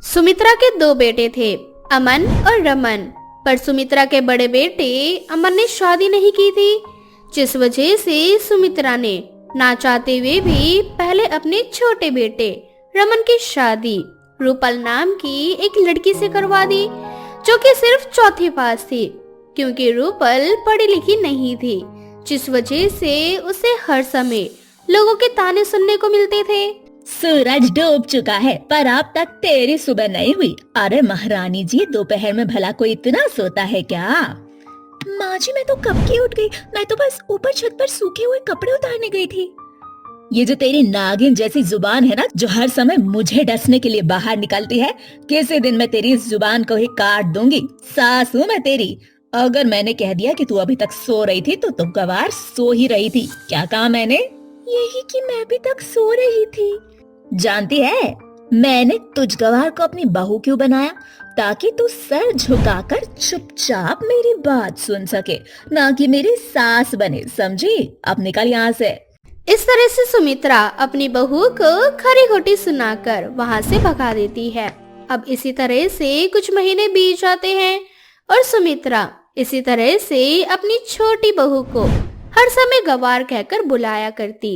सुमित्रा के दो बेटे थे, अमन और रमन। पर सुमित्रा के बड़े बेटे अमन ने शादी नहीं की थी, जिस वजह से सुमित्रा ने ना चाहते हुए भी पहले अपने छोटे बेटे रमन की शादी रूपल नाम की एक लड़की से करवा दी, जो कि सिर्फ चौथी पास थी, क्योंकि रूपल पढ़ी लिखी नहीं थी, जिस वजह से उसे हर समय लोगों के ताने सुनने को मिलते थे। सूरज डूब चुका है पर अब तक तेरी सुबह नहीं हुई। अरे महारानी जी, दोपहर में भला कोई इतना सोता है क्या? माँ जी, मैं तो कब की उठ गई। मैं तो बस ऊपर छत पर सूखे हुए कपड़े उतारने गई थी। ये जो तेरी नागिन जैसी जुबान है ना, जो हर समय मुझे डसने के लिए बाहर निकलती है, किसी दिन मैं तेरी इस जुबान को ही काट दूंगी। सास हूँ मैं तेरी। अगर मैंने कह दिया कि तू अभी तक सो रही थी तो तुम गवार सो ही रही थी। क्या कहा मैंने? यही कि मैं अभी तक सो रही थी। जानती है, मैंने तुझ गवार को अपनी बहू क्यों बनाया? ताकि तू सर झुकाकर चुपचाप मेरी बात सुन सके, ना कि मेरी सास बने, समझी? अब निकल यहाँ से। इस तरह से सुमित्रा अपनी बहू को खरी खोटी सुनाकर वहां से भगा देती है। अब इसी तरह से कुछ महीने बीत जाते हैं और सुमित्रा इसी तरह से अपनी छोटी बहू को हर समय गवार कहकर बुलाया करती।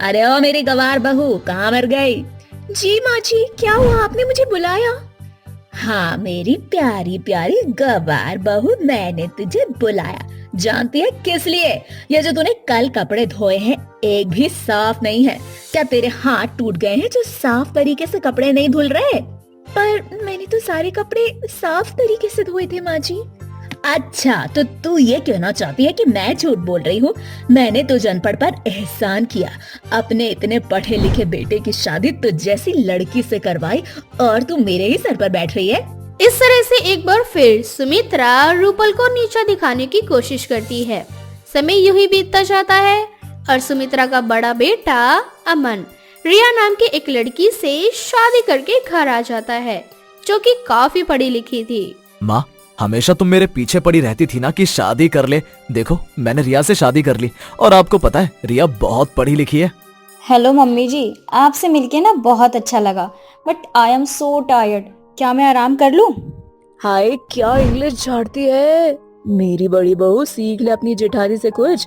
अरे ओ मेरी गवार बहू, कहाँ मर गई? जी माँ जी, क्या हुआ, आपने मुझे बुलाया? हाँ मेरी प्यारी प्यारी गवार बहू, मैंने तुझे बुलाया। जानती है किस लिए? ये जो तूने कल कपड़े धोए हैं, एक भी साफ नहीं है। क्या तेरे हाथ टूट गए हैं जो साफ तरीके से कपड़े नहीं धुल रहे? पर मैंने तो सारे कपड़े साफ तरीके से धोए थे माँ जी। अच्छा, तो तू ये कहना चाहती है कि मैं झूठ बोल रही हूँ? मैंने तो अनपढ़ पर एहसान किया, अपने इतने पढ़े लिखे बेटे की शादी तुझ जैसी लड़की से करवाई और तू मेरे ही सर पर बैठ रही है। इस तरह से एक बार फिर सुमित्रा रूपल को नीचा दिखाने की कोशिश करती है। समय यूं ही बीतता जाता है और सुमित्रा का बड़ा बेटा अमन रिया नाम की एक लड़की से शादी करके घर आ जाता है, जो कि काफी पढ़ी लिखी थी। माँ, हमेशा तुम मेरे पीछे पड़ी रहती थी ना कि शादी कर ले। देखो, मैंने रिया से शादी कर ली और आपको पता है, रिया बहुत पढ़ी लिखी है। हेलो मम्मी जी, आपसे मिलके ना बहुत अच्छा लगा, but I am so tired. क्या मैं आराम कर लूं? हाय, क्या इंग्लिश झाड़ती है। मेरी बड़ी बहू, सीख ले अपनी जेठानी से कुछ।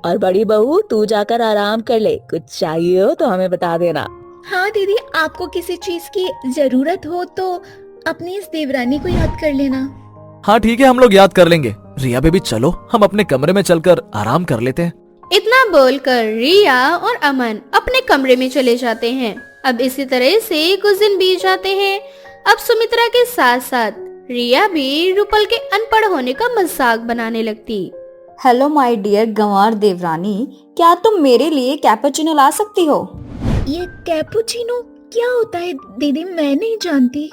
और बड़ी बहू, तू जाकर आराम कर ले, कुछ चाहिए हो तो हमें बता देना। हाँ दीदी, आपको किसी चीज की जरूरत हो तो अपनी इस देवरानी को याद कर लेना। हाँ ठीक है, हम लोग याद कर लेंगे। रिया बेबी, चलो हम अपने कमरे में चलकर आराम कर लेते हैं। इतना बोलकर रिया और अमन अपने कमरे में चले जाते हैं। अब इसी तरह से कुछ दिन बीत जाते हैं। अब सुमित्रा के साथ साथ रिया भी रूपल के अनपढ़ होने का मजाक बनाने लगती। हेलो माय डियर गंवार देवरानी, क्या तुम मेरे लिए कैपुचिनो ला सकती हो? ये कैपुचिनो क्या होता है दीदी? मैं नहीं जानती।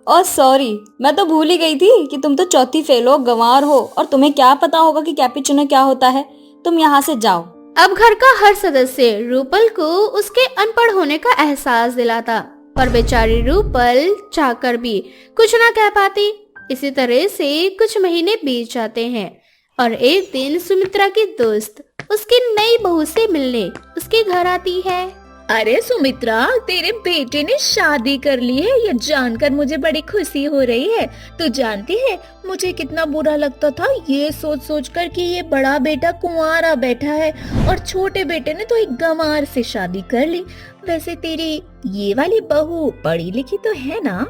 ओह सॉरी, मैं तो भूल ही गई थी कि तुम तो चौथी फेल हो, गंवार हो, और तुम्हें क्या पता होगा कि कैपुचिनो क्या होता है। तुम यहाँ से जाओ। अब घर का हर सदस्य रूपल को उसके अनपढ़ होने का एहसास दिलाता, पर बेचारी रूपल चाहकर भी कुछ ना कह पाती। इसी तरह से कुछ महीने बीत जाते हैं और एक दिन सुमित्रा की दोस्त उसकी नई बहू से मिलने उसके घर आती है। अरे सुमित्रा, तेरे बेटे ने शादी कर ली है, ये जानकर मुझे बड़ी खुशी हो रही है। तू जानती है, मुझे कितना बुरा लगता था ये सोच सोच कर कि ये बड़ा बेटा कुंवारा बैठा है और छोटे बेटे ने तो एक गंवार से शादी कर ली। वैसे तेरी ये वाली बहू पढ़ी लिखी तो है ना?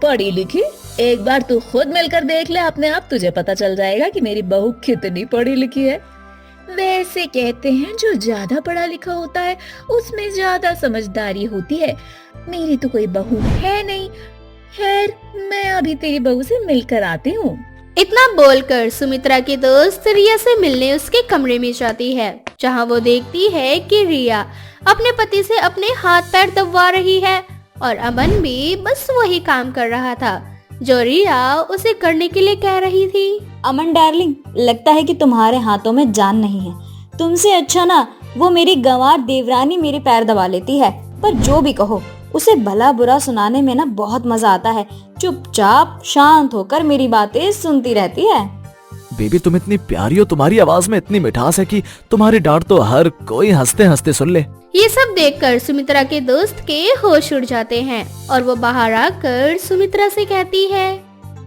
पढ़ी लिखी? एक बार तू खुद मिलकर देख ले, अपने आप तुझे पता चल जाएगा कि मेरी बहू कितनी पढ़ी लिखी है। वैसे कहते हैं जो ज्यादा पढ़ा लिखा होता है उसमें ज्यादा समझदारी होती है। मेरी तो कोई बहू है नहीं। खैर, मैं अभी तेरी बहू से मिलकर आती हूँ। इतना बोलकर सुमित्रा की दोस्त रिया से मिलने उसके कमरे में जाती है, जहाँ वो देखती है कि रिया अपने पति से अपने हाथ पैर दबवा रही है और अमन भी बस वही काम कर रहा था जो रिया उसे करने के लिए कह रही थी। अमन डार्लिंग, लगता है कि तुम्हारे हाथों में जान नहीं है। तुमसे अच्छा ना वो मेरी गंवार देवरानी मेरे पैर दबा लेती है। पर जो भी कहो, उसे भला बुरा सुनाने में ना बहुत मजा आता है। चुपचाप शांत होकर मेरी बातें सुनती रहती है। बेबी तुम इतनी प्यारी हो, तुम्हारी आवाज में इतनी मिठास है कि तुम्हारी डांट तो हर कोई हंसते हंसते सुन ले। ये सब देखकर सुमित्रा के दोस्त के होश उड़ जाते हैं और वो बाहर आकर सुमित्रा से कहती है,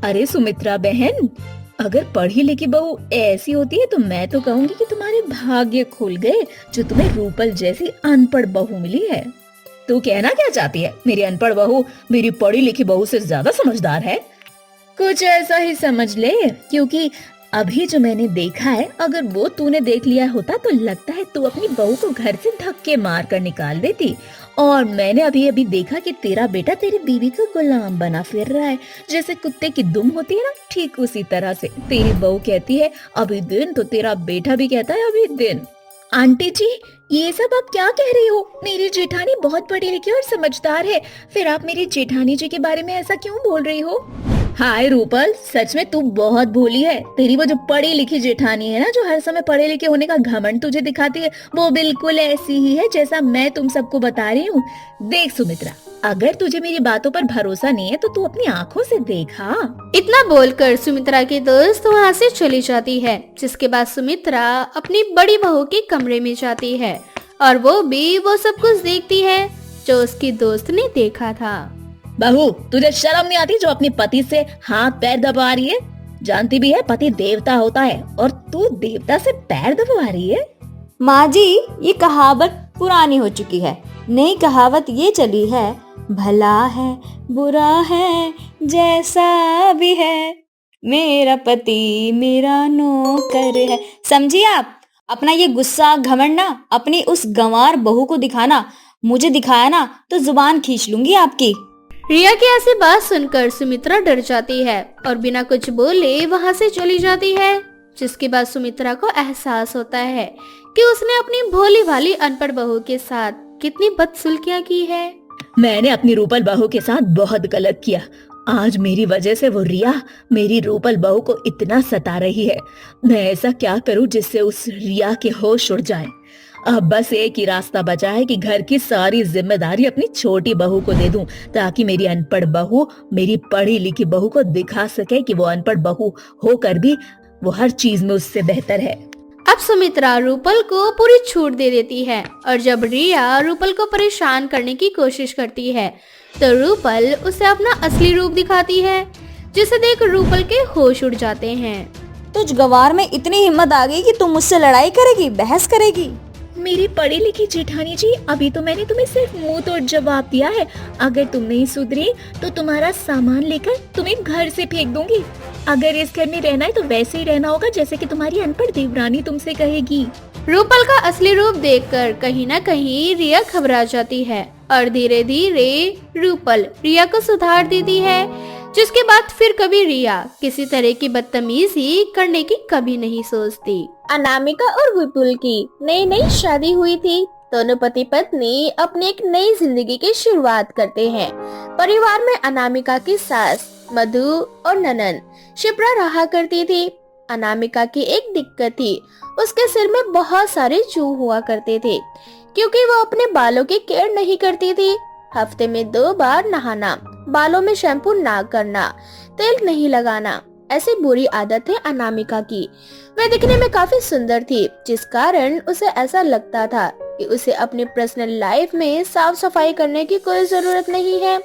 अरे सुमित्रा बहन, अगर पढ़ी लिखी बहू ऐसी होती है तो मैं तो कहूँगी कि तुम्हारे भाग्य खुल गए जो तुम्हें रूपल जैसी अनपढ़ बहू मिली है। तू कहना क्या चाहती है? मेरी अनपढ़ बहू मेरी पढ़ी लिखी बहू से ज्यादा समझदार है? कुछ ऐसा ही समझ ले, क्योंकि अभी जो मैंने देखा है, अगर वो तूने देख लिया होता तो लगता है तू अपनी बहू को घर से धक्के मार कर निकाल देती। और मैंने अभी अभी देखा कि तेरा बेटा तेरी बीवी का गुलाम बना फिर रहा है, जैसे कुत्ते की दुम होती है ना, ठीक उसी तरह से तेरी बहू कहती है अभी दिन, तो तेरा बेटा भी कहता है अभी दिन। आंटी जी, ये सब आप क्या कह रही हो? मेरी जेठानी बहुत पढ़ी लिखी और समझदार है, फिर आप मेरी जेठानी जी के बारे में ऐसा क्यों बोल रही हो? हाय रूपल, सच में तू बहुत भोली है। तेरी वो जो पढ़ी लिखी जेठानी है ना, जो हर समय पढ़े लिखे होने का घमंड तुझे दिखाती है, वो बिल्कुल ऐसी ही है जैसा मैं तुम सबको बता रही हूँ। देख सुमित्रा, अगर तुझे मेरी बातों पर भरोसा नहीं है तो तू अपनी आँखों से देखा। इतना बोलकर सुमित्रा की दोस्त वहाँ से चली जाती है, जिसके बाद सुमित्रा अपनी बड़ी बहू के कमरे में जाती है और वो भी वो सब कुछ देखती है जो उसकी दोस्त ने देखा था। बहू, तुझे शर्म नहीं आती जो अपने पति से हाथ पैर दबा रही है? जानती भी है पति देवता होता है और तू देवता से पैर दबा रही है। माँ जी, ये कहावत पुरानी हो चुकी है। नई कहावत ये चली है, भला है बुरा है जैसा भी है, मेरा पति मेरा नौकर है। समझिए आप? अपना ये गुस्सा घमंड ना अपनी उस गंवार बहू को दिखाना, मुझे दिखाया ना तो जुबान खींच लूंगी आपकी। रिया की ऐसी बात सुनकर सुमित्रा डर जाती है और बिना कुछ बोले वहाँ से चली जाती है, जिसके बाद सुमित्रा को एहसास होता है कि उसने अपनी भोली भाली अनपढ़ बहू के साथ कितनी बदसलूकियां की है। मैंने अपनी रूपल बहू के साथ बहुत गलत किया। आज मेरी वजह से वो रिया मेरी रूपल बहू को इतना सता रही है। मैं ऐसा क्या करूं जिससे उस रिया के होश उड़ जाए। अब बस एक ही रास्ता बचा है कि घर की सारी जिम्मेदारी अपनी छोटी बहू को दे दूं, ताकि मेरी अनपढ़ बहू मेरी पढ़ी लिखी बहू को दिखा सके कि वो अनपढ़ बहू होकर भी वो हर चीज में उससे बेहतर है। अब सुमित्रा रूपल को पूरी छूट दे देती है और जब रिया रूपल को परेशान करने की कोशिश करती है तो रूपल उसे अपना असली रूप दिखाती है, जिसे देख रूपल के होश उड़ जाते हैं। तुझ गंवार में इतनी हिम्मत आ गई कि तुम मुझसे लड़ाई करेगी, बहस करेगी? मेरी पढ़ी लिखी जेठानी जी, अभी तो मैंने तुम्हें सिर्फ मुंह तोड़ जवाब दिया है। अगर तुम नहीं सुधरी तो तुम्हारा सामान लेकर तुम्हें घर से फेंक दूंगी। अगर इस घर में रहना है तो वैसे ही रहना होगा जैसे कि तुम्हारी अनपढ़ देवरानी तुमसे कहेगी। रूपल का असली रूप देखकर कहीं न कहीं रिया घबरा जाती है और धीरे धीरे रूपल रिया को सुधार देती है, जिसके बाद फिर कभी रिया किसी तरह की बदतमीजी करने की कभी नहीं सोचती। अनामिका और विपुल की नई नई शादी हुई थी। दोनों पति पत्नी अपनी एक नई जिंदगी की शुरुआत करते हैं। परिवार में अनामिका की सास मधु और ननन शिप्रा रहा करती थी। अनामिका की एक दिक्कत थी, उसके सिर में बहुत सारे चूह हुआ करते थे, क्योंकि वो अपने बालों की केयर नहीं करती थी। हफ्ते में 2 बार नहाना, बालों में शैम्पू ना करना, तेल नहीं लगाना, ऐसी बुरी आदत है अनामिका की। वह दिखने में काफी सुंदर थी, जिस कारण उसे ऐसा लगता था कि उसे अपनी पर्सनल लाइफ में साफ सफाई करने की कोई जरूरत नहीं है।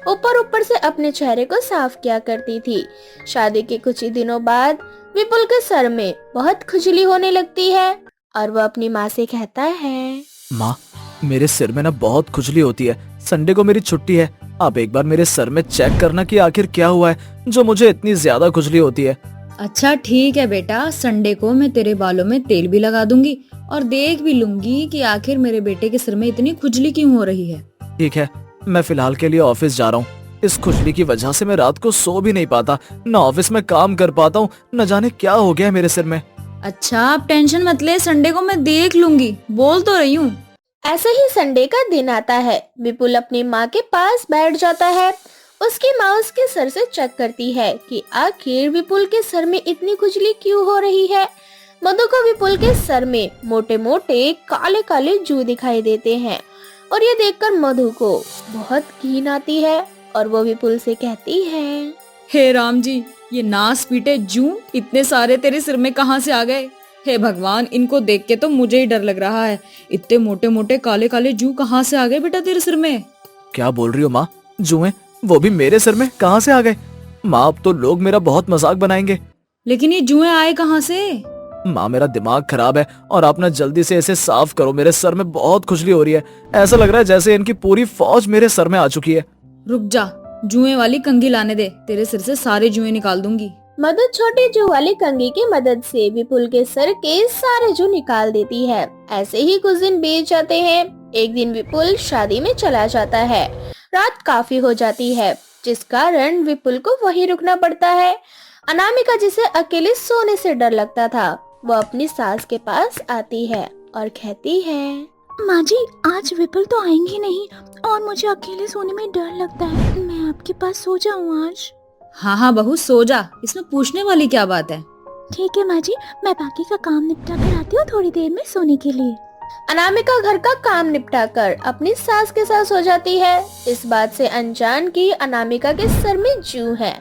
ऊपर से अपने चेहरे को साफ किया करती थी। शादी के कुछ ही दिनों बाद विपुल के सर में बहुत खुजली होने लगती है और वह अपनी माँ से कहता है, माँ, मेरे सिर में ना बहुत खुजली होती है। संडे को मेरी छुट्टी है, आप एक बार मेरे सर में चेक करना कि आखिर क्या हुआ है जो मुझे इतनी ज्यादा खुजली होती है। अच्छा ठीक है बेटा, संडे को मैं तेरे बालों में तेल भी लगा दूंगी और देख भी लूंगी कि आखिर मेरे बेटे के सिर में इतनी खुजली क्यों हो रही है। ठीक है, मैं फिलहाल के लिए ऑफिस जा रहा हूँ। इस खुजली की वजह से मैं रात को सो भी नहीं पाता, न ऑफिस में काम कर पाता हूँ, न जाने क्या हो गया है मेरे सिर में। अच्छा आप टेंशन मत ले, संडे को मैं देख लूंगी, बोल तो रही हूँ। ऐसे ही संडे का दिन आता है। विपुल अपनी माँ के पास बैठ जाता है। उसकी माँ उसके सर से चेक करती है कि आखिर विपुल के सर में इतनी खुजली क्यों हो रही है। मधु को विपुल के सर में मोटे मोटे काले काले जू दिखाई देते हैं और ये देखकर मधु को बहुत घिन आती है और वो विपुल से कहती है, हे राम जी, ये नास पीटे जूं इतने सारे तेरे सिर में कहाँ से आ गए? हे भगवान, इनको देख के तो मुझे ही डर लग रहा है। इतने मोटे मोटे काले काले जूं कहाँ से आ गए बेटा तेरे सिर में? क्या बोल रही हो माँ? जुएं वो भी मेरे सिर में कहाँ से आ गए? माँ अब तो लोग मेरा बहुत मजाक बनाएंगे। लेकिन ये जुएं आए कहाँ से? माँ मेरा दिमाग खराब है और आप ना जल्दी से इसे साफ करो। मेरे सर में बहुत खुजली हो रही है। ऐसा लग रहा है जैसे इनकी पूरी फौज मेरे सर में आ चुकी है। रुक जा, जुएं वाली कंघी लाने दे, तेरे सिर से सारे जुएं निकाल दूंगी। मधु छोटे जू वाली कंघी की मदद से विपुल के सर के सारे जू निकाल देती है। ऐसे ही कुछ दिन बीत जाते हैं। एक दिन विपुल शादी में चला जाता है। रात काफी हो जाती है, जिस कारण विपुल को वहीं रुकना पड़ता है। अनामिका, जिसे अकेले सोने से डर लगता था, वो अपनी सास के पास आती है और कहती है, माँ जी, आज विपुल तो आएंगे नहीं और मुझे अकेले सोने में डर लगता है। मैं आपके पास सो जाऊँ आज? हाँ हाँ बहू, सो जा, इसमें पूछने वाली क्या बात है? ठीक है माँ जी, मैं बाकी का काम निपटा कर आती हूँ थोड़ी देर में सोने के लिए। अनामिका घर का काम निपटाकर अपनी सास के साथ सो जाती है, इस बात से अनजान कि अनामिका के सर में जूं है।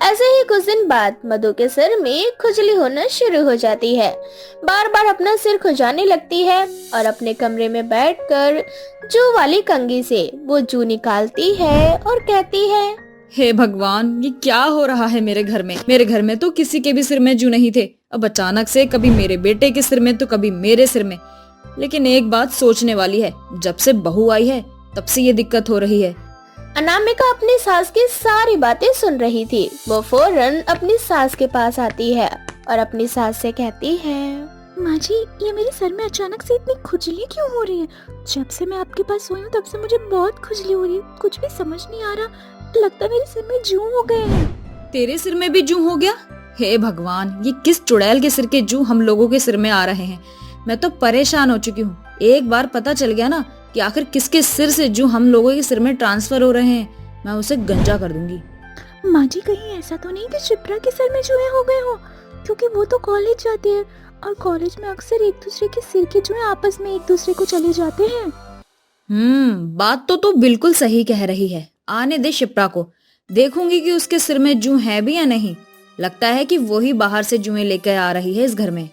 ऐसे ही कुछ दिन बाद मधु के सर में खुजली होना शुरू हो जाती है। बार बार अपना सिर खुजाने लगती है और अपने कमरे में बैठकर जूं वाली कंघी से वो जूं निकालती है और कहती है, हे भगवान, ये क्या हो रहा है मेरे घर में? मेरे घर में तो किसी के भी सिर में जूं नहीं थे। अब अचानक से कभी मेरे बेटे के सिर में तो कभी मेरे सिर में। लेकिन एक बात सोचने वाली है, जब से बहू आई है तब से ये दिक्कत हो रही है। अनामिका अपनी सास की सारी बातें सुन रही थी। वो फौरन अपनी सास के पास आती है और अपनी सास से कहती है, माँ जी, ये मेरे सर में अचानक से इतनी खुजली क्यों हो रही है? जब से मैं आपके पास सोई हूँ तब से मुझे बहुत खुजली हो रही है। कुछ भी समझ नहीं आ रहा, लगता है मेरे सिर में जूं हो गए हैं। तेरे सिर में भी जूं हो गया? हे भगवान, ये किस चुड़ैल के सिर के जूं हम लोगों के सिर में आ रहे हैं? मैं तो परेशान हो चुकी हूँ। एक बार पता चल गया ना कि आखिर किसके सिर से जूं हम लोगों के सिर में ट्रांसफर हो रहे हैं, मैं उसे गंजा कर दूंगी। माँ जी, कहीं ऐसा तो नहीं कि शिप्रा के सर में जुएं हो गए हो? क्योंकि वो तो कॉलेज जाती है और कॉलेज में अक्सर एक दूसरे के सिर के जुएं आपस में एक दूसरे को चले जाते हैं। बात तो तू बिल्कुल सही कह रही है। आने दे शिप्रा को, देखूंगी कि उसके सिर में जूं है भी या नहीं। लगता है कि वो ही बाहर से जुएं लेकर आ रही है इस घर में।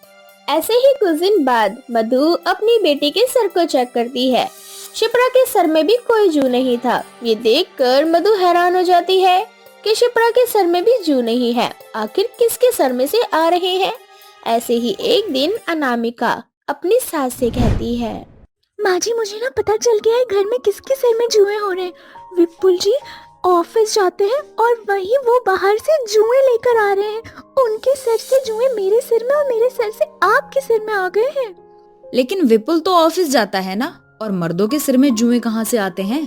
ऐसे ही कुछ दिन बाद मधु अपनी बेटी के सर को चेक करती है। शिप्रा के सर में भी कोई जूं नहीं था। ये देखकर मधु हैरान हो जाती है कि शिप्रा के सर में भी जूं नहीं है। आखिर किसके सर में से आ रहे हैं? ऐसे ही एक दिन अनामिका अपनी सास से कहती है, माँ जी, मुझे ना पता चल गया है घर में किसके सिर में जुएं हो रहे हैं। विपुल जी ऑफिस जाते हैं और वही वो बाहर से जुएं लेकर आ रहे हैं। उनके सर से जुएं मेरे सिर में और मेरे सर से आपके सिर में आ गए हैं। लेकिन विपुल तो ऑफिस जाता है ना, और मर्दों के सिर में जुएं कहाँ से आते हैं?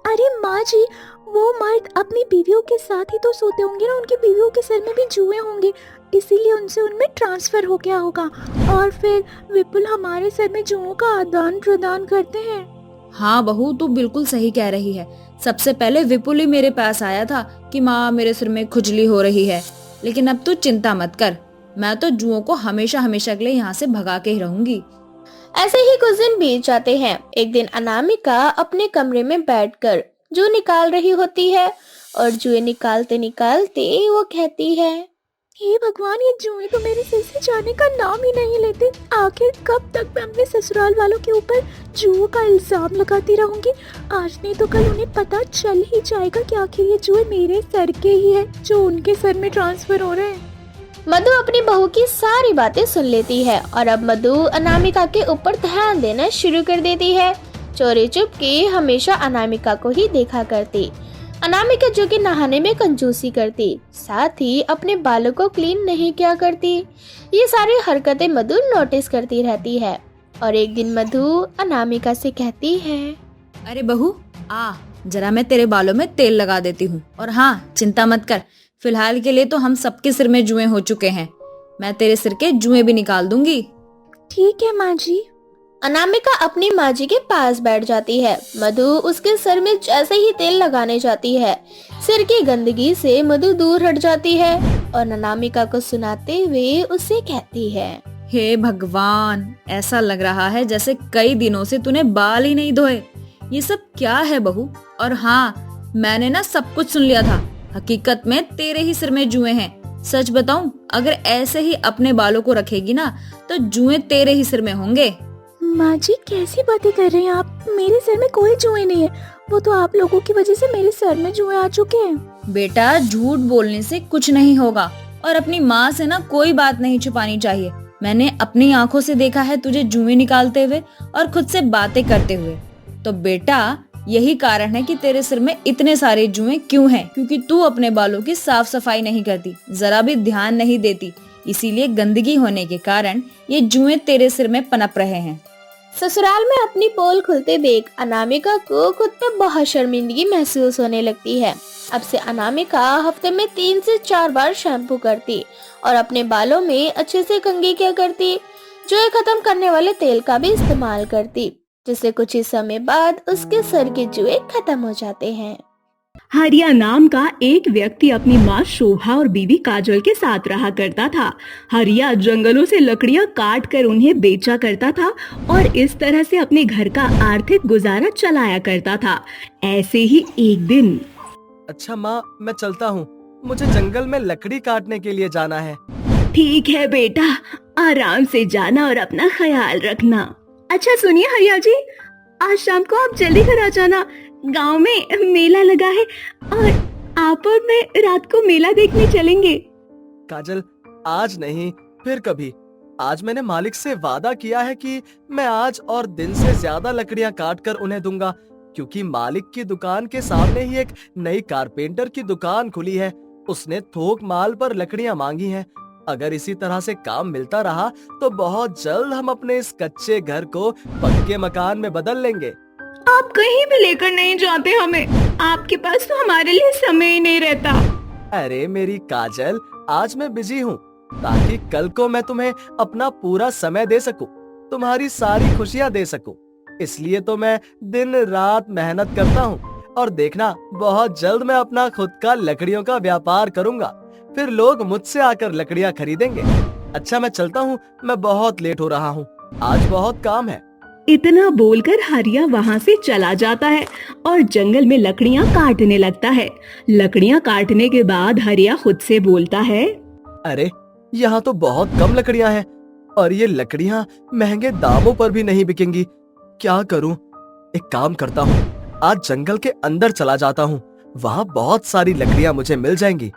अरे माँ जी, वो मर्द अपनी बीवियों के साथ ही तो सोते होंगे ना, उनकी बीवियों के सर में भी जुएं होंगे, इसीलिए उनसे उनमें ट्रांसफर हो गया होगा और फिर विपुल हमारे सर में जुओं का आदान प्रदान करते हैं। हाँ बहू, तू बिल्कुल सही कह रही है। सबसे पहले विपुल ही मेरे पास आया था कि माँ मेरे सिर में खुजली हो रही है। लेकिन अब तू चिंता मत कर, मैं तो जुओं को हमेशा हमेशा के लिए यहाँ से भगा के ही रहूंगी। ऐसे ही कुछ दिन बीत जाते हैं। एक दिन अनामिका अपने कमरे में बैठकर जूं निकाल रही होती है और जुएं निकालते निकालते वो कहती है, हे भगवान, ये जुएं तो मेरे सिर से जाने का नाम ही नहीं लेते। आखिर कब तक मैं अपने ससुराल वालों के ऊपर जुओं का इल्जाम लगाती रहूंगी? आज नहीं तो कल उन्हें पता चल ही जाएगा कि आखिर ये जुएं मेरे सर के ही है जो उनके सर में ट्रांसफर हो रहे हैं। मधु अपनी बहू की सारी बातें सुन लेती है और अब मधु अनामिका के ऊपर ध्यान देना शुरू कर देती है। चोरी चुपके हमेशा अनामिका को ही देखा करती। अनामिका जो कि नहाने में कंजूसी करती, साथ ही अपने बालों को क्लीन नहीं किया करती। ये सारी हरकतें मधु नोटिस करती रहती है और एक दिन मधु अनामिका से कहती है, अरे बहू आ, जरा मैं तेरे बालों में तेल लगा देती हूँ। और हाँ, चिंता मत कर, फिलहाल के लिए तो हम सबके सिर में जुएं हो चुके हैं। मैं तेरे सिर के जुएं भी निकाल दूंगी। ठीक है माँ जी। अनामिका अपनी माँ जी के पास बैठ जाती है। मधु उसके सर में जैसे ही तेल लगाने जाती है, सिर की गंदगी से मधु दूर हट जाती है और अनामिका को सुनाते हुए उससे कहती है, हे भगवान, ऐसा लग रहा है जैसे कई दिनों से तूने बाल ही नहीं धोए। ये सब क्या है बहू? और हाँ, मैंने ना सब कुछ सुन लिया था। हकीकत में तेरे ही सिर में जुएं हैं। सच बताऊं, अगर ऐसे ही अपने बालों को रखेगी ना तो जुएं तेरे ही सिर में होंगे। माँ जी कैसी बातें कर रही हैं आप? मेरे सिर में कोई जुएं नहीं है, वो तो आप लोगों की वजह से मेरे सर में जुएं आ चुके हैं। बेटा, झूठ बोलने से कुछ नहीं होगा और अपनी माँ से ना कोई बात नहीं छुपानी चाहिए। मैंने अपनी आंखों से देखा है तुझे जुएं निकालते हुए और खुद से बातें करते हुए। तो बेटा, यही कारण है कि तेरे सिर में इतने सारे जुएं क्यों हैं, क्योंकि तू अपने बालों की साफ सफाई नहीं करती, जरा भी ध्यान नहीं देती। इसीलिए गंदगी होने के कारण ये जुएं तेरे सिर में पनप रहे हैं। ससुराल में अपनी पोल खुलते देख अनामिका को खुद पे बहुत शर्मिंदगी महसूस होने लगती है। अब से अनामिका हफ्ते में 3 से 4 बार शैम्पू करती और अपने बालों में अच्छे से कंघी किया करती। जुएं खत्म करने वाले तेल का भी इस्तेमाल करती, जिससे कुछ ही समय बाद उसके सर के जुएं खत्म हो जाते हैं। हरिया नाम का एक व्यक्ति अपनी माँ शोभा और बीवी काजल के साथ रहा करता था। हरिया जंगलों से लकड़ियाँ काट कर उन्हें बेचा करता था और इस तरह से अपने घर का आर्थिक गुजारा चलाया करता था। ऐसे ही एक दिन, अच्छा माँ, मैं चलता हूँ, मुझे जंगल में लकड़ी काटने के लिए जाना है। ठीक है बेटा, आराम से जाना और अपना ख्याल रखना। अच्छा सुनिए हरिया जी, आज शाम को आप जल्दी घर आ जाना, गांव में मेला लगा है और आप और मैं रात को मेला देखने चलेंगे। काजल, आज नहीं, फिर कभी। आज मैंने मालिक से वादा किया है कि मैं आज और दिन से ज्यादा लकड़ियां काट कर उन्हें दूंगा, क्योंकि मालिक की दुकान के सामने ही एक नई कारपेंटर की दुकान खुली है। उसने थोक माल पर लकड़ियां मांगी हैं। अगर इसी तरह से काम मिलता रहा तो बहुत जल्द हम अपने इस कच्चे घर को पक्के मकान में बदल लेंगे। आप कहीं भी लेकर नहीं जाते हमें, आपके पास तो हमारे लिए समय ही नहीं रहता। अरे मेरी काजल, आज मैं बिजी हूँ ताकि कल को मैं तुम्हें अपना पूरा समय दे सकूं, तुम्हारी सारी खुशियाँ दे सकूं। इसलिए तो मैं दिन रात मेहनत करता हूँ और देखना, बहुत जल्द मैं अपना खुद का लकड़ियों का व्यापार करूँगा। फिर लोग मुझसे आकर लकड़ियाँ खरीदेंगे। अच्छा मैं चलता हूँ, मैं बहुत लेट हो रहा हूँ, आज बहुत काम है। इतना बोलकर हरिया वहाँ से चला जाता है और जंगल में लकड़ियाँ काटने लगता है। लकड़ियाँ काटने के बाद हरिया खुद से बोलता है, अरे यहाँ तो बहुत कम लकड़ियाँ हैं और ये लकड़ियाँ महंगे दामों पर भी नहीं बिकेंगी। क्या करूँ? एक काम करता हूँ, आज जंगल के अंदर चला जाता हूँ, वहाँ बहुत सारी लकड़ियाँ मुझे मिल जाएंगी।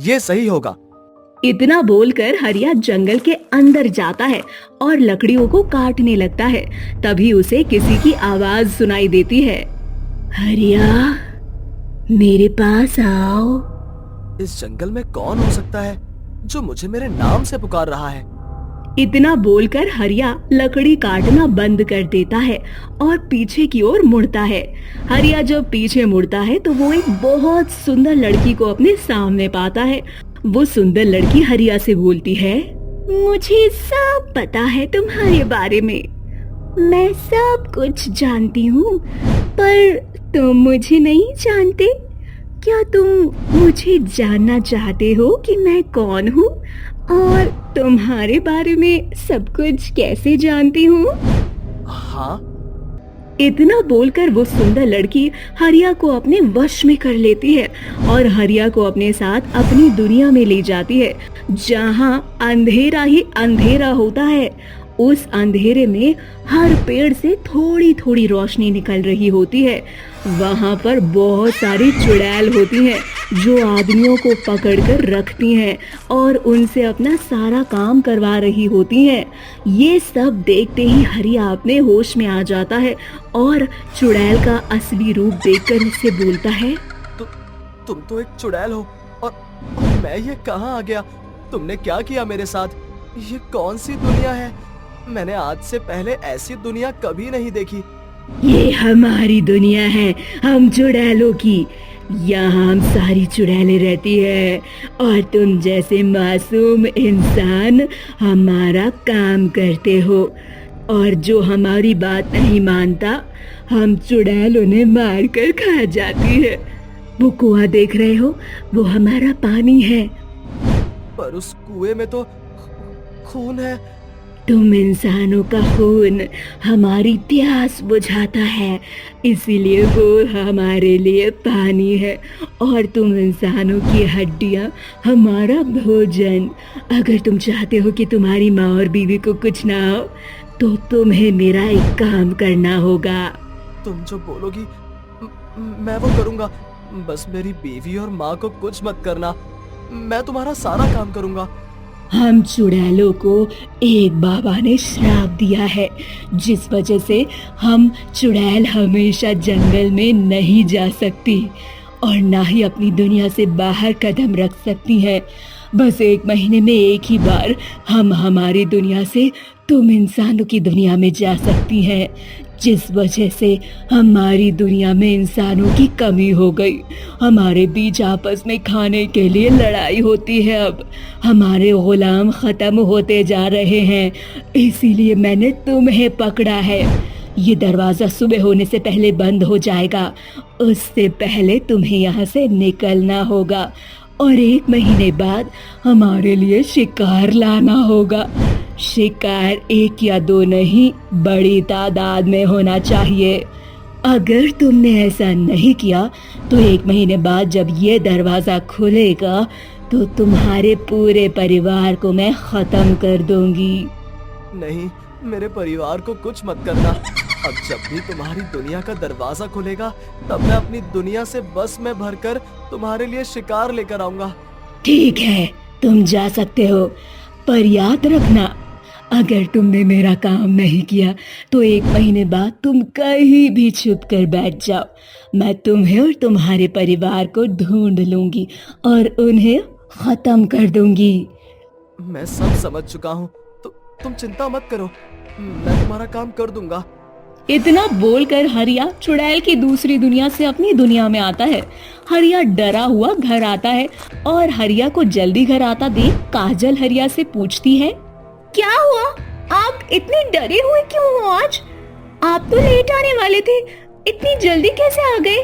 ये सही होगा। इतना बोलकर हरिया जंगल के अंदर जाता है और लकड़ियों को काटने लगता है। तभी उसे किसी की आवाज सुनाई देती है, हरिया मेरे पास आओ। इस जंगल में कौन हो सकता है जो मुझे मेरे नाम से पुकार रहा है? इतना बोलकर हरिया लकड़ी काटना बंद कर देता है और पीछे की ओर मुड़ता है। हरिया जब पीछे मुड़ता है तो वो एक बहुत सुंदर लड़की को अपने सामने पाता है। वो सुंदर लड़की हरिया से बोलती है, मुझे सब पता है तुम्हारे बारे में, मैं सब कुछ जानती हूँ, पर तुम मुझे नहीं जानते। क्या तुम मुझे जानना चाहते हो कि मैं कौन हूँ और तुम्हारे बारे में सब कुछ कैसे जानती हूँ? हाँ। इतना बोलकर वो सुंदर लड़की हरिया को अपने वश में कर लेती है और हरिया को अपने साथ अपनी दुनिया में ले जाती है, जहाँ अंधेरा ही अंधेरा होता है। उस अंधेरे में हर पेड़ से थोड़ी थोड़ी रोशनी निकल रही होती है। वहाँ पर बहुत सारी चुड़ैल होती हैं जो आदमियों को पकड़कर रखती हैं और उनसे अपना सारा काम करवा रही होती हैं। ये सब देखते ही हरिया अपने होश में आ जाता है और चुड़ैल का असली रूप देखकर उससे बोलता है, तुम तो एक चुड़ैल हो और मैं ये कहाँ आ गया? तुमने क्या किया मेरे साथ? ये कौन सी दुनिया है? मैंने आज से पहले ऐसी दुनिया कभी नहीं देखी। ये हमारी दुनिया है, हम चुड़ैलों की। यहाँ हम सारी चुड़ैलें रहती है और तुम जैसे मासूम इंसान हमारा काम करते हो, और जो हमारी बात नहीं मानता हम चुड़ैल उन्हें मार कर खा जाती है। वो कुआं देख रहे हो, वो हमारा पानी है। पर उस कुएं में तो खून है। तुम इंसानों का खून हमारी प्यास बुझाता है, इसीलिए वो हमारे लिए पानी है, और तुम इंसानों की हड्डियां हमारा भोजन। अगर तुम चाहते हो कि तुम्हारी माँ और बीवी को कुछ ना हो, तो तुम्हें मेरा एक काम करना होगा। तुम जो बोलोगी मैं वो करूंगा। बस मेरी बीवी और माँ को कुछ मत करना, मैं तुम्हारा सारा काम करूंगा। हम चुड़ैलों को एक बाबा ने श्राप दिया है, जिस वजह से हम चुड़ैल हमेशा जंगल में नहीं जा सकती और ना ही अपनी दुनिया से बाहर कदम रख सकती हैं। बस 1 महीने में एक ही बार हम हमारी दुनिया से तुम इंसानों की दुनिया में जा सकती हैं, जिस वजह से हमारी दुनिया में इंसानों की कमी हो गई। हमारे बीच आपस में खाने के लिए लड़ाई होती है। अब हमारे गुलाम खत्म होते जा रहे हैं, इसीलिए मैंने तुम्हें पकड़ा है। ये दरवाजा सुबह होने से पहले बंद हो जाएगा, उससे पहले तुम्हें यहाँ से निकलना होगा और 1 महीने बाद हमारे लिए शिकार लाना होगा। शिकार 1 या 2 नहीं, बड़ी तादाद में होना चाहिए। अगर तुमने ऐसा नहीं किया तो 1 महीने बाद जब ये दरवाजा खुलेगा तो तुम्हारे पूरे परिवार को मैं खत्म कर दूंगी। नहीं, मेरे परिवार को कुछ मत करना। अब जब भी तुम्हारी दुनिया का दरवाजा खुलेगा, तब मैं अपनी दुनिया से बस में भरकर तुम्हारे लिए शिकार लेकर आऊंगा। ठीक है, तुम जा सकते हो, पर याद रखना, अगर तुमने मेरा काम नहीं किया तो 1 महीने बाद तुम कहीं भी छुप कर बैठ जाओ। मैं तुम्हें और तुम्हारे परिवार को ढूंढ लूंगी और उन्हें खत्म कर दूंगी। मैं सब समझ चुका हूँ, तो तुम चिंता मत करो, मैं तुम्हारा काम कर दूंगा। इतना बोलकर हरिया चुड़ैल की दूसरी दुनिया से अपनी दुनिया में आता है। हरिया डरा हुआ घर आता है और हरिया को जल्दी घर आता देख काजल हरिया से पूछती है, क्या हुआ? आप इतने डरे हुए क्यों हो आज? आप तो लेट आने वाले थे, इतनी जल्दी कैसे आ गए?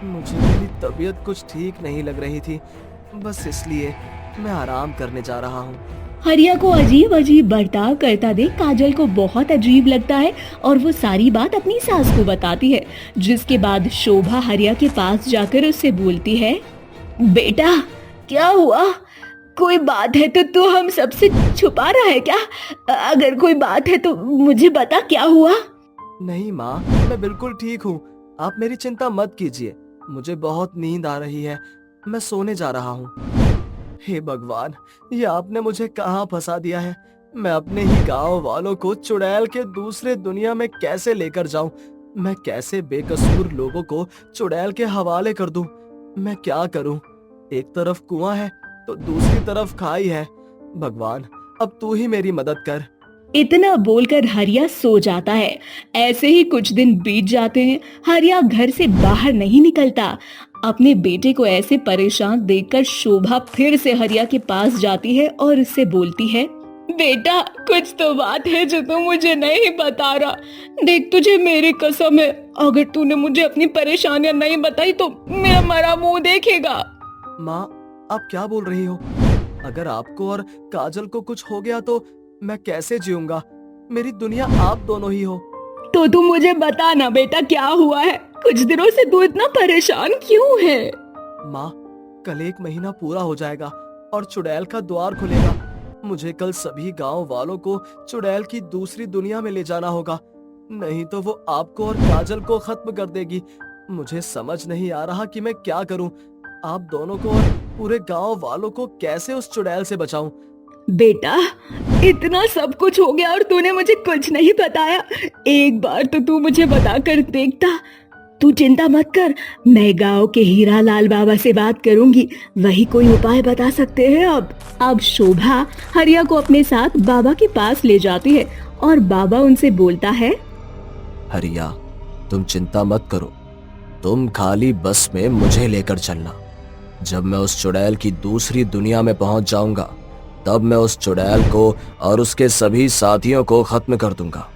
मुझे मेरी तबीयत कुछ ठीक नहीं लग रही थी, बस इसलिए मैं आराम करने जा रहा हूँ। हरिया को अजीब अजीब बर्ताव करता देख काजल को बहुत अजीब लगता है और वो सारी बात अपनी सास को बताती है, जिसके बाद शोभा हरिया के पास जाकर उससे बोलती है, बेटा क्या हुआ? कोई बात है तो तू हम सबसे छुपा रहा है क्या? अगर कोई बात है तो मुझे बता, क्या हुआ? नहीं माँ, मैं बिल्कुल ठीक हूँ, आप मेरी चिंता मत कीजिए। मुझे बहुत नींद आ रही है, मैं सोने जा रहा हूँ। हे भगवान, ये आपने मुझे कहाँ फंसा दिया है। मैं अपने ही गांव वालों को चुड़ैल के दूसरे दुनिया में कैसे लेकर जाऊं? मैं कैसे बेकसूर लोगों को चुड़ैल के हवाले कर दूं? मैं क्या करूं? एक तरफ कुआं है तो दूसरी तरफ खाई है। भगवान, अब तू ही मेरी मदद कर। इतना बोलकर हरिया सो जाता है। ऐसे ही कुछ दिन बीत जाते हैं। हरिया घर से बाहर नहीं निकलता। अपने बेटे को ऐसे परेशान देखकर शोभा फिर से हरिया के पास जाती है और उससे बोलती है, बेटा कुछ तो बात है जो तू मुझे नहीं बता रहा। देख, तुझे मेरी कसम है, अगर तूने मुझे अपनी परेशानियां नहीं बताई तो मेरा मरा मुंह देखेगा। माँ, आप क्या बोल रही हो? अगर आपको और काजल को कुछ हो गया तो मैं कैसे जीऊंगा? मेरी दुनिया आप दोनों ही हो। तो तू मुझे बता ना बेटा, क्या हुआ है? कुछ दिनों से तू इतना परेशान क्यों है? माँ, कल 1 महीना पूरा हो जाएगा और चुड़ैल का द्वार खुलेगा। मुझे कल सभी गांव वालों को चुड़ैल की दूसरी दुनिया में ले जाना होगा, नहीं तो वो आपको और काजल को खत्म कर देगी। मुझे समझ नहीं आ रहा कि मैं क्या करूं। आप दोनों को और पूरे गांव वालों को कैसे उस चुड़ैल से बचाऊं? बेटा, इतना सब कुछ हो गया और तूने मुझे कुछ नहीं बताया। एक बार तो तू मुझे बताकर देखता। तू चिंता मत कर, मैं गांव के हीरा लाल बाबा से बात करूंगी, वही कोई उपाय बता सकते हैं। अब शोभा हरिया को अपने साथ बाबा के पास ले जाती है और बाबा उनसे बोलता है, हरिया, तुम चिंता मत करो, तुम खाली बस में मुझे लेकर चलना। जब मैं उस चुड़ैल की दूसरी दुनिया में पहुंच जाऊंगा, तब मैं उस चुड़ैल को और उसके सभी साथियों को खत्म कर दूंगा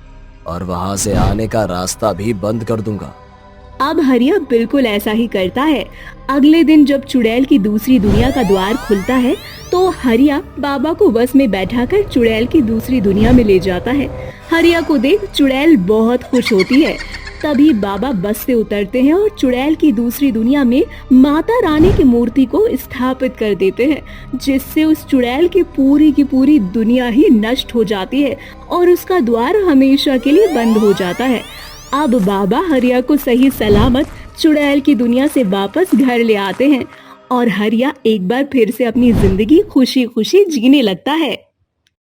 और वहां से आने का रास्ता भी बंद कर दूंगा। अब हरिया बिल्कुल ऐसा ही करता है। अगले दिन जब चुड़ैल की दूसरी दुनिया का द्वार खुलता है तो हरिया बाबा को बस में बैठाकर चुड़ैल की दूसरी दुनिया में ले जाता है। हरिया को देख चुड़ैल बहुत खुश होती है। तभी बाबा बस से उतरते हैं और चुड़ैल की दूसरी दुनिया में माता रानी की मूर्ति को स्थापित कर देते हैं, जिससे उस चुड़ैल की पूरी दुनिया ही नष्ट हो जाती है और उसका द्वार हमेशा के लिए बंद हो जाता है। अब बाबा हरिया को सही सलामत चुड़ैल की दुनिया से वापस घर ले आते हैं और हरिया एक बार फिर से अपनी जिंदगी खुशी खुशी जीने लगता है।